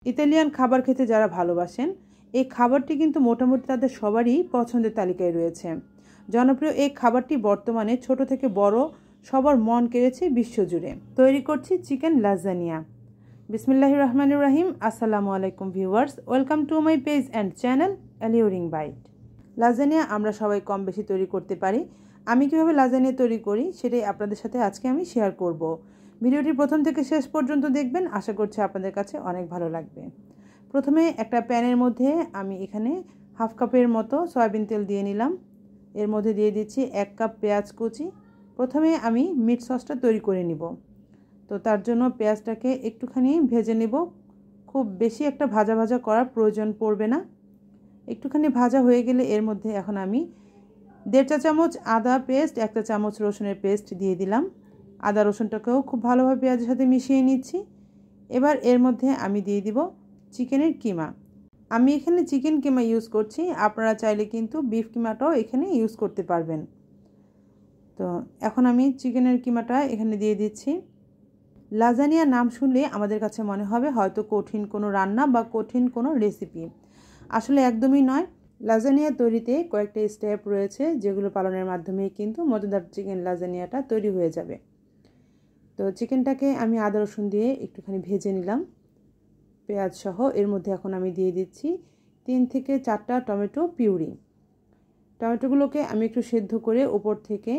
Italian খাবার খেতে যারা ভালোবাসেন এই খাবারটি কিন্তু মোটামুটি তাদের সবারই পছন্দের তালিকায় রয়েছে। জনপ্রিয় এই খাবারটি বর্তমানে ছোট থেকে বড় সবার মন কেড়েছে বিশ্বজুড়ে। তৈরি করছি চিকেন লাজানিয়া। বিসমিল্লাহির রহমানির রহিম। আসসালামু আলাইকুম viewers, welcome to my page and channel alluring byte. Lasagna আমরা সবাই কম বেশি তৈরি করতে পারি। আমি কীভাবে লাজানিয়া তৈরি করি সেটাই আপনাদের সাথে আজকে আমি শেয়ার করব। ভিডিওটি প্রথম থেকে শেষ পর্যন্ত দেখবেন, আশা করছি আপনাদের কাছে অনেক ভালো লাগবে। প্রথমে একটা প্যানের মধ্যে আমি এখানে হাফ কাপের মতো সয়াবিন তেল দিয়ে নিলাম। এর মধ্যে দিয়ে দিচ্ছি 1 কাপ পেঁয়াজ কুচি। প্রথমে আমি মিট সসটা তৈরি করে নিব, তো তার জন্য পেঁয়াজটাকে একটুখানি ভেজে নেব। খুব বেশি একটা ভাজা ভাজা করার প্রয়োজন পড়বে না। একটুখানি ভাজা হয়ে গেলে এর মধ্যে এখন আমি 1.5 চা চামচ আদা পেস্ট, 1 চা চামচ রসুনের পেস্ট দিয়ে দিলাম। আদা রসুনটাকেও খুব ভালোভাবে পেঁয়াজের সাথে মিশিয়ে নিচ্ছি। এবার এর মধ্যে আমি দিয়ে দিব চিকেনের কিমা। আমি এখানে চিকেন কিমা ইউজ করছি, আপনারা চাইলে কিন্তু বিফ কিমাটাও এখানে ইউজ করতে পারবেন। তো এখন আমি চিকেনের কিমাটা এখানে দিয়ে দিচ্ছি। লাজানিয়া নাম শুনলে আমাদের কাছে মনে হবে হয়তো কঠিন কোনো রান্না বা কঠিন কোনো রেসিপি। আসলে একদমই নয়। লাজানিয়া তৈরিতে কয়েকটা স্টেপ রয়েছে যেগুলো পালনের মাধ্যমেই কিন্তু মজাদার চিকেন লাজানিয়াটা তৈরি হয়ে যাবে। তো চিকেনটাকে আমি আদা রসুন দিয়ে একটুখানি ভেজে নিলাম পেঁয়াজ সহ। এর মধ্যে এখন আমি দিয়ে দিচ্ছি 3 থেকে 4টা টমেটো পিউরি। টমেটোগুলোকে আমি একটু সেদ্ধ করে উপর থেকে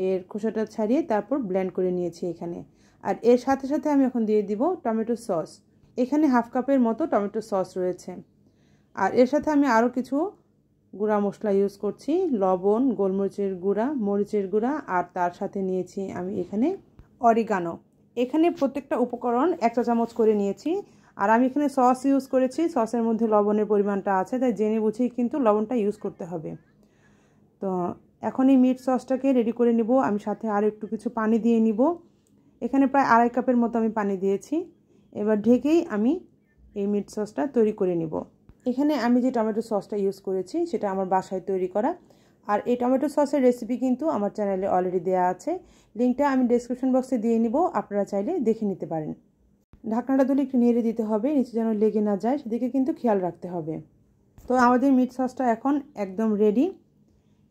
এর খোসাটা ছাড়িয়ে তারপর ব্লেন্ড করে নিয়েছি এখানে। আর এর সাথে সাথে আমি এখন দিয়ে দিব টমেটো সস। এখানে হাফ কাপের মতো টমেটো সস রয়েছে। আর এর সাথে আমি আরও কিছু গুঁড়া মশলা ইউজ করছি, লবণ, গোলমরিচের গুঁড়া, মরিচের গুঁড়া, আর তার সাথে নিয়েছি আমি এখানে অরিগানো। এখানে প্রত্যেকটা উপকরণ 1 চা চামচ করে নিয়েছি। আর আমি এখানে সস ইউজ করেছি, সসের মধ্যে লবণের পরিমাণটা আছে, তাই জেনে বুঝেই কিন্তু লবণটা ইউজ করতে হবে। তো এখন এই মিট সসটাকে রেডি করে নিব। আমি সাথে আর একটু কিছু পানি দিয়ে নিব। এখানে প্রায় 2.5 কাপের মতো আমি পানি দিয়েছি। এবার ঢেকেই আমি এই মিট সসটা তৈরি করে নিব। এখানে আমি যে টমেটো সসটা ইউজ করেছি সেটা আমার বাসায় তৈরি করা। আর এই টমেটো সসের রেসিপি কিন্তু আমার চ্যানেলে অলরেডি দেওয়া আছে, লিঙ্কটা আমি ডেসক্রিপশন বক্সে দিয়ে নিব, আপনারা চাইলে দেখে নিতে পারেন। ঢাকনাটা তুলে একটু নেড়ে দিতে হবে, নিচে যেন লেগে না যায় সেদিকে কিন্তু খেয়াল রাখতে হবে। তো আমাদের মিট সসটা এখন একদম রেডি।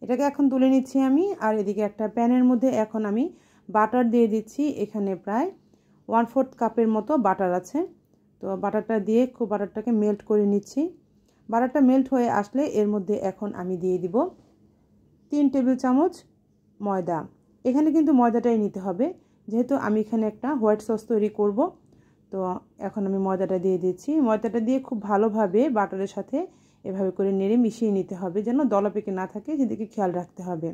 এটাকে এখন তুলে নিচ্ছি আমি। আর এদিকে একটা প্যানের মধ্যে এখন আমি বাটার দিয়ে দিচ্ছি। এখানে প্রায় 1/4 কাপের মতো বাটার আছে। তো বাটারটা দিয়ে খুব বাটারটাকে মেল্ট করে নিচ্ছি। বাটারটা মেল্ট হয়ে আসলে এর মধ্যে এখন আমি দিয়ে দিব 3 টেবিল চামচ ময়দা। এখানে কিন্তু ময়দাটাই নিতে হবে, যেহেতু আমি এখানে একটা হোয়াইট সস তৈরি করব। তো এখন আমি ময়দাটা দিয়ে দিচ্ছি। ময়দাটা দিয়ে খুব ভালোভাবে বাটারের সাথে এভাবে করে নেড়ে মিশিয়ে নিতে হবে, যেন দলা পেকে না থাকে সেদিকে খেয়াল রাখতে হবে।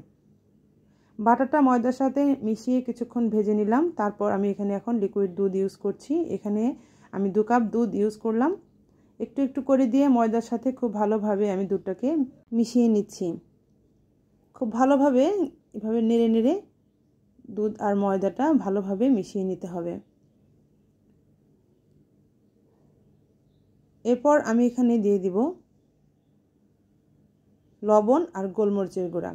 বাটারটা ময়দার সাথে মিশিয়ে কিছুক্ষণ ভেজে নিলাম। তারপর আমি এখানে এখন লিকুইড দুধ ইউজ করছি। এখানে আমি 2 কাপ দুধ ইউজ করলাম। একটু একটু করে দিয়ে ময়দার সাথে খুব ভালোভাবে আমি দুধটাকে মিশিয়ে নিচ্ছি। খুব ভালোভাবে এভাবে নেড়ে নেড়ে দুধ আর ময়দাটা ভালোভাবে মিশিয়ে নিতে হবে। এরপর আমি এখানে দিয়ে দিব লবণ আর গোলমরিচের গুঁড়া।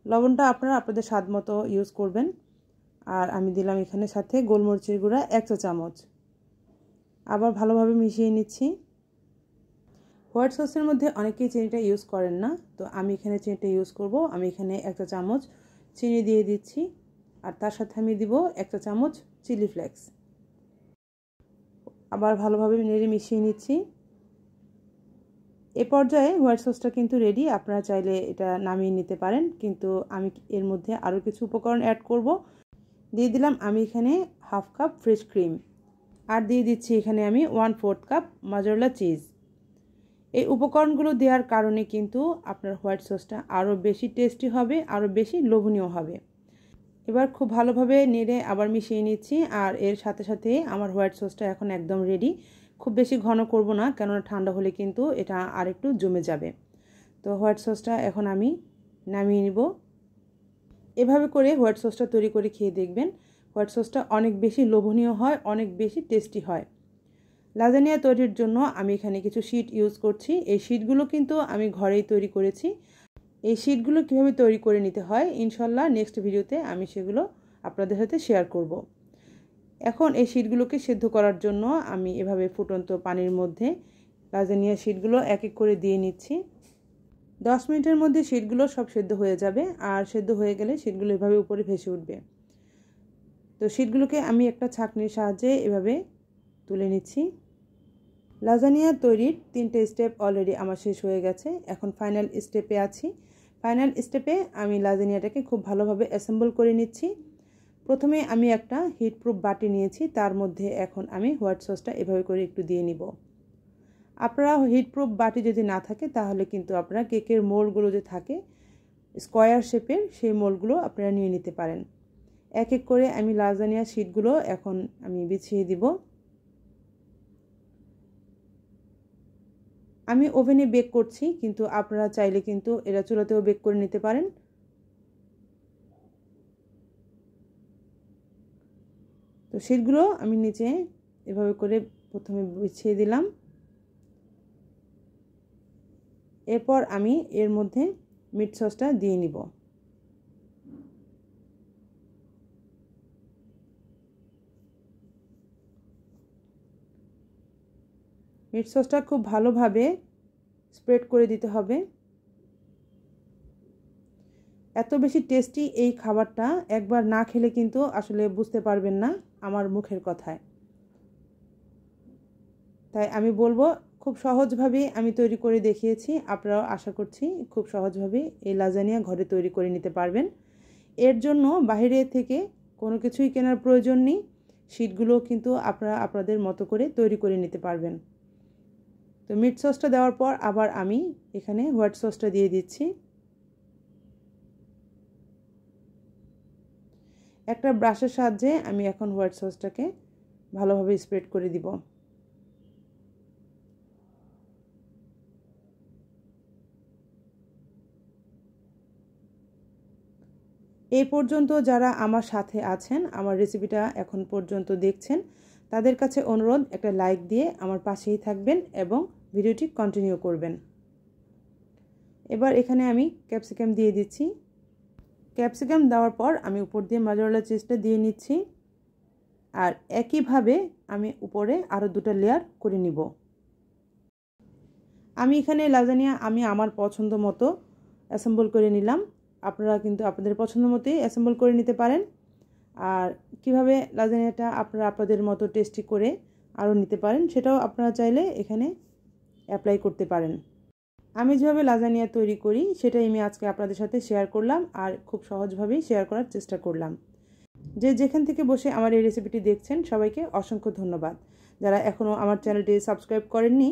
লবণটা আপনারা আপনাদের স্বাদ মতো ইউজ করবেন। আর আমি দিলাম এখানে সাথে গোলমরিচের গুঁড়া 1 চা চামচ। আবার ভালোভাবে মিশিয়ে নিচ্ছি। হোয়াইট সসের মধ্যে অনেকেই চিনিটা ইউজ করেন না, তো আমি এখানে চিনিটা ইউজ করব। আমি এখানে 1 চা চামচ চিনি দিয়ে দিচ্ছি। আর তার সাথে আমি দিব 1 চা চামচ চিলি ফ্লেক্স। আবার ভালোভাবে নেড়ে মিশিয়ে নিচ্ছি। এ পর্যায়ে হোয়াইট সসটা কিন্তু রেডি। আপনারা চাইলে এটা নামিয়ে নিতে পারেন, কিন্তু আমি এর মধ্যে আরও কিছু উপকরণ অ্যাড করব। দিয়ে দিলাম আমি এখানে হাফ কাপ ফ্রেশ ক্রিম। আর দিয়ে দিচ্ছি এখানে আমি 1/4 কাপ মজরেলা চিজ। এই উপকরণগুলো দেওয়ার কারণে কিন্তু আপনার হোয়াইট সসটা আরও বেশি টেস্টি হবে, আরও বেশি লোভনীয় হবে। এবার খুব ভালোভাবে নেড়ে আবার মিশিয়ে নিচ্ছি। আর এর সাথে সাথে আমার হোয়াইট সসটা এখন একদম রেডি। খুব বেশি ঘন করব না, কেননা ঠান্ডা হলে কিন্তু এটা আরেকটু জমে যাবে। তো হোয়াইট সসটা এখন আমি নামিয়ে নিব। এভাবে করে হোয়াইট সসটা তৈরি করে খেয়ে দেখবেন, হোয়াইট সসটা অনেক বেশি লোভনীয় হয়, অনেক বেশি টেস্টি হয়। লাজানিয়া তৈরির জন্য আমি এখানে কিছু শিট ইউজ করছি। এই শিটগুলো কিন্তু আমি ঘরেই তৈরি করেছি। এই শিটগুলো কীভাবে তৈরি করে নিতে হয় ইনশাল্লাহ নেক্সট ভিডিওতে আমি সেগুলো আপনাদের সাথে শেয়ার করব। এখন এই শীটগুলোকে সেদ্ধ করার জন্য আমি এভাবে ফুটন্ত পানির মধ্যে লাজানিয়া শীটগুলো এক এক করে দিয়ে নিচ্ছি। 10 মিনিটের মধ্যে শীটগুলো সব সেদ্ধ হয়ে যাবে, আর সেদ্ধ হয়ে গেলে শীটগুলো এভাবে উপরে ভেসে উঠবে। তো শীটগুলোকে আমি একটা ছাঁকনির সাহায্যে এভাবে তুলে নিচ্ছি। লাজানিয়া তৈরির 3টে স্টেপ অলরেডি আমার শেষ হয়ে গেছে। এখন ফাইনাল স্টেপে আছি। ফাইনাল স্টেপে আমি লাজানিয়াটাকে খুব ভালোভাবে অ্যাসেম্বল করে নিচ্ছি। প্রথমে আমি একটা হিটপ্রুফ বাটি নিয়েছি, তার মধ্যে এখন আমি হোয়াইট সসটা এভাবে করে একটু দিয়ে নিব। আপনারা হিটপ্রুফ বাটি যদি না থাকে তাহলে কিন্তু আপনারা কেকের মোল্ডগুলো যে থাকে স্কোয়ার শেপের, সেই মোল্ডগুলো আপনারা নিয়ে নিতে পারেন। এক এক করে আমি লাজানিয়া শীটগুলো এখন আমি বিছিয়ে দিব। আমি ওভেনে বেক করছি, কিন্তু আপনারা চাইলে কিন্তু এরা চুলাতেও বেক করে নিতে পারেন। তো শীটগুলো আমি নিচে এভাবে করে প্রথমে বিছিয়ে দিলাম। এরপর আমি এর মধ্যে মিট সসটা দিয়ে নিব। মিট সসটা খুব ভালোভাবে স্প্রেড করে দিতে হবে। এত বেশি টেস্টি এই খাবারটা একবার না খেলে কিন্তু আসলে বুঝতে পারবেন না আমার মুখের কথায়। তাই আমি বলবো খুব সহজভাবে আমি তৈরি করে দেখিয়েছি। আপনারাও আশা করছি খুব সহজভাবে এই লাজানিয়া ঘরে তৈরি করে নিতে পারবেন। এর জন্য বাইরে থেকে কোনো কিছুই কেনার প্রয়োজন নেই। শীটগুলো কিন্তু আপনারা আপনাদের মতো করে তৈরি করে নিতে পারবেন। তো মিট সসটা দেওয়ার পর আবার আমি এখানে হোয়াইট সসটা দিয়ে দিচ্ছি। একটা ব্রাশের সাহায্যে আমি এখন হোয়াইট সসটাকে ভালোভাবে স্প্রেড করে দিব। এই পর্যন্ত যারা আমার সাথে আছেন, আমার রেসিপিটা এখন পর্যন্ত দেখছেন, তাদের কাছে অনুরোধ একটা লাইক দিয়ে আমার পাশেই থাকবেন এবং ভিডিওটি কন্টিনিউ করবেন। এবার এখানে আমি ক্যাপসিকাম দিয়ে দিচ্ছি। ক্যাপসিকাম দেওয়ার পর আমি উপর দিয়ে মজারেলা চিজটা দিয়ে নিচ্ছি, আর একইভাবে আমি উপরে আরও 2টা লেয়ার করে নিব। আমি এখানে লাজানিয়া আমি আমার পছন্দ মতো অ্যাসেম্বল করে নিলাম। আপনারা কিন্তু আপনাদের পছন্দ মতোই অ্যাসেম্বল করে নিতে পারেন। আর কিভাবে লাজানিয়াটা আপনারা আপনাদের মতো টেস্টি করে আরও নিতে পারেন সেটাও আপনারা চাইলে এখানে অ্যাপ্লাই করতে পারেন। আমি যেভাবে লাজানিয়া তৈরি করি সেটাই আমি আজকে আপনাদের সাথে শেয়ার করলাম, আর খুব সহজভাবেই শেয়ার করার চেষ্টা করলাম। যে যেখান থেকে বসে আমার এই রেসিপিটি দেখছেন সবাইকে অসংখ্য ধন্যবাদ। যারা এখনও আমার চ্যানেলটি সাবস্ক্রাইব করেননি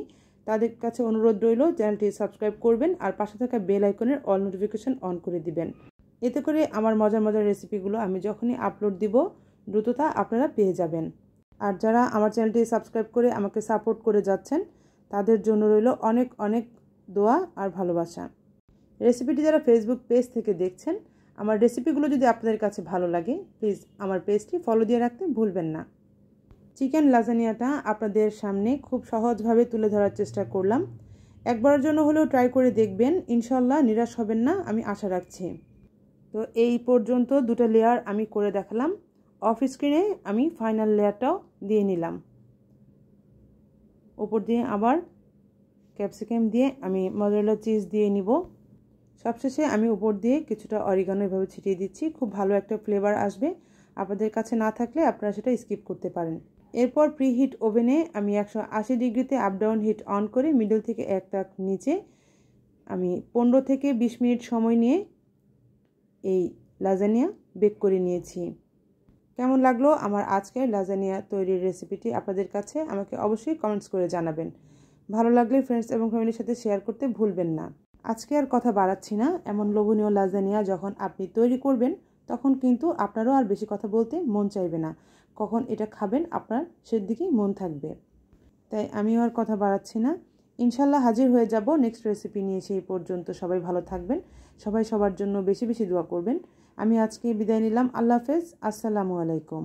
তাদের কাছে অনুরোধ রইল চ্যানেলটি সাবস্ক্রাইব করবেন, আর পাশে থাকা বেল আইকনের অল নোটিফিকেশন অন করে দিবেন। এতে করে আমার মজার মজার রেসিপিগুলো আমি যখনই আপলোড দিব দ্রুততা আপনারা পেয়ে যাবেন। আর যারা আমার চ্যানেলটি সাবস্ক্রাইব করে আমাকে সাপোর্ট করে যাচ্ছেন তাদের জন্য রইল অনেক অনেক দোয়া আর ভালোবাসা। রেসিপিটি যারা ফেসবুক পেজ থেকে দেখছেন, আমার রেসিপিগুলো যদি আপনাদের কাছে ভালো লাগে প্লিজ আমার পেজটি ফলো দিয়ে রাখতে ভুলবেন না। চিকেন লাজানিয়াটা আপনাদের সামনে খুব সহজভাবে তুলে ধরার চেষ্টা করলাম। একবারের জন্য হলেও ট্রাই করে দেখবেন, ইনশাল্লাহ নিরাশ হবেন না আমি আশা রাখছি। তো এই পর্যন্ত 2টা লেয়ার আমি করে দেখালাম। অফ স্ক্রিনে আমি ফাইনাল লেয়ারটাও দিয়ে নিলাম। উপর দিয়ে আবার ক্যাপসিকাম দিয়ে আমি মজারেলা চিজ দিয়ে নিব। সবশেষে আমি উপর দিয়ে কিছুটা অরিগানো এভাবে ছিটিয়ে দিচ্ছি। খুব ভালো একটা ফ্লেভার আসবে। আপনাদের কাছে না থাকলে আপনারা সেটা স্কিপ করতে পারেন। এরপর প্রিহিট ওভেনে আমি 180 ডিগ্রিতে আপ ডাউন হিট অন করে মিডল থেকে এক তাক নিচে আমি 15 থেকে 20 মিনিট সময় নিয়ে এই লাজানিয়া বেক করে নিয়েছি। কেমন লাগলো আমার আজকের লাজানিয়া তৈরির রেসিপিটি আপনাদের কাছে আমাকে অবশ্যই কমেন্টস করে জানাবেন। ভালো লাগলে ফ্রেন্ডস এবং ফ্যামিলির সাথে শেয়ার করতে ভুলবেন না। আজকে আর কথা বাড়াচ্ছি না। এমন লোভনীয় লাজানিয়া যখন আপনি তৈরি করবেন তখন কিন্তু আপনারও আর বেশি কথা বলতে মন চাইবে না। কখন এটা খাবেন আপনার সেদিকেই মন থাকবে। তাই আমিও আর কথা বাড়াচ্ছি না। ইনশাল্লাহ হাজির হয়ে যাব নেক্সট রেসিপি নিয়ে। সেই পর্যন্ত সবাই ভালো থাকবেন, সবাই সবার জন্য বেশি বেশি দোয়া করবেন। আমি আজকে বিদায় নিলাম। আল্লাহ হাফেজ, আসসালামু আলাইকুম।